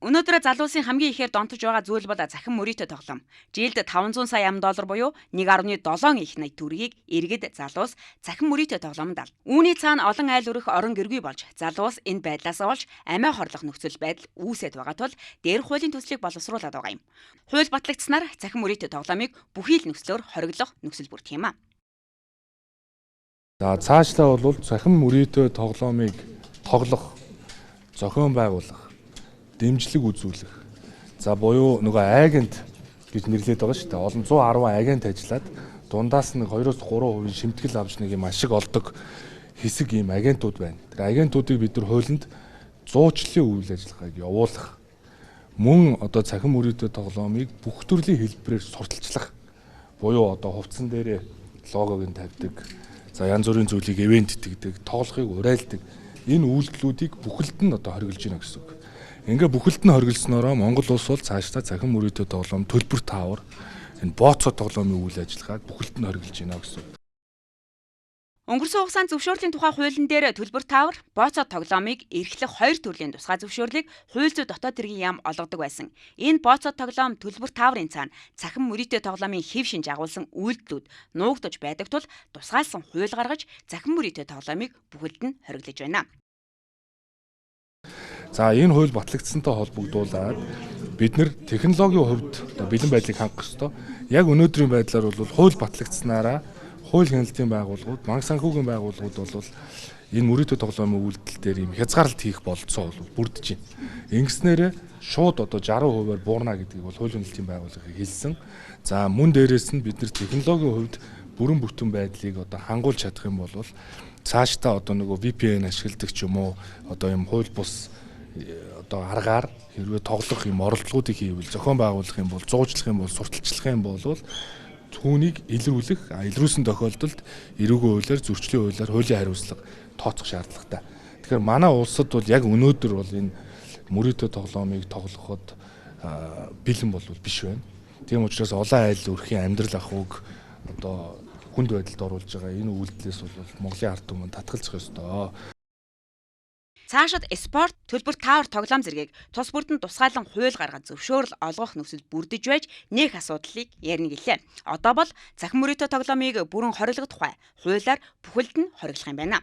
Өнөөдөр залуусын хамгийн ихээр донтож байгаа зүйл бол цахим мөрөөдөө тоглоом. Жилд 500 сая $5 буюу 1.7 их найт төгрөгийг иргэд залуус цахим мөрөөдөө тоглоомд ал. Үүний цаана олон айл өрх орон гэргүй болж залуус энэ байдлаас олж амиа хорлох нөхцөл байдал үүсэт байгаа тул дээрх хуулийн төслийг боловсруулад байгаа юм. Хууль батлагдсанаар цахим мөрөөдөө тоглоомыг бүхий л нөхцлөөр хориглох нөхцөл бүрдэх юм а. За цаашлаа бол цахим мөрөөдөө тоглоомыг тоглох, зохион байгуулах, дэмжлэг үзүүлэх. За буюу нөгөө агент гэж нэрлэдэг байгаа шүү дээ. Олон 110 агент ажиллаад дундаас нэг 2-3% шимтгэл авч нэг юм ашиг олдог хэсэг ийм агентууд байна. Тэр агентуудыг бид нар хуулинд зуучлалын үйл ажиллагааг явуулах. Мөн одоо цахим мөрөөдөө тоглоомыг бүх төрлийн хэлбэрээр сурталчлах. Буюу одоо хувцсан дээрээ логог нь тавьдаг. За янз бүрийн зүйлийг ивент итгэдэг, тоглохыг урайлдаг. Энэ үйлдэлүүдийг бүхэлд нь одоо хориглож байна гэсэн үг. Ингээ бүхэлд нь хориглоснороо Монгол улс бол цаашдаа цахим мөрөөдөө тоглоом, төлбөр таавар, энэ бооцоо тоглоомын үйл ажиллагааг бүхэлд нь хориглож байна гэсэн үг. Өнгөрсөн хугацаанд зөвшөөрлийн тухай хуулийн дээр төлбөр таавар, бооцоо тоглоомыг эрхлэх 2 төрлийн тусгай зөвшөөрлийг хууль зүйн дотоод хэргийн яам олгодог байсан. Энэ бооцоо тоглоом, төлбөр тааврын цаана цахим мөрөөдөө тоглоомын хэв шинж агуулсан үйлдэлүүд нуугдаж байдаг тул тусгайлсан хууль гаргаж цахим мөрөөдөө тоглоомыг бүхэлд нь хориглож байна. За энэ хууль батлагдсантай холбогдуулаад бид нэр технологийн хувьд бэлэн байдлыг хангах ёстой. Яг өнөөдрийн байдлаар бол хууль батлагдсанаараа хууль хяналтын байгууллагууд, банк санхүүгийн байгууллагууд бол энэ мөрөөдөө тоглоомын үйлдэл дээр юм хязгаарлалт хийх болцоо бол бүрдэж байна. Ингэснээр шууд одоо 60%-аар буурна гэдгийг бол хууль хяналтын байгууллагыг хэлсэн. За мөн дээрээс нь бид нар технологийн хувьд бүрэн бүтэн байдлыг одоо хангуулж чадах юм бол цаашдаа одоо нөгөө VPN ашигладаг ч юм уу одоо юм хууль бус одоо аргаар хэрвээ тоглох юм оролдлогуудыг хийвэл зохион байгуулах юм бол зуучлах юм бол сурталчлах юм бол түүнийг илрүүлэх, илрүүлсэн тохиолдолд эрүүгийн хуулиар, зөрчлийн хуулиар хуулийн хариуцлага тооцох шаардлагатай. Тэгэхээр манай улсад бол яг өнөөдөр бол энэ мөрөөдөө тоглоомыг тоглоход бэлэн болвол биш байна. Тийм учраас олон айл өрхийн амьдрал ахуйг одоо хүнд байдалд оруулж байгаа энэ үйлдэлээс бол Монголын ард түмэн татгалзах ёстой. Цаашид спорт, төлбөр таавар тоглоом зэргийг тус бүрдэнд тусгайлан хууль гаргаж зөвшөөрөл олгох нөхцөл бүрдэж байж нэг асуудлыг ярина гэлээ. Одоо бол цахим мөрөөдөө тоглоомыг бүрэн хориглох тухай хуулиар бүхэлд нь хориглох юм байна.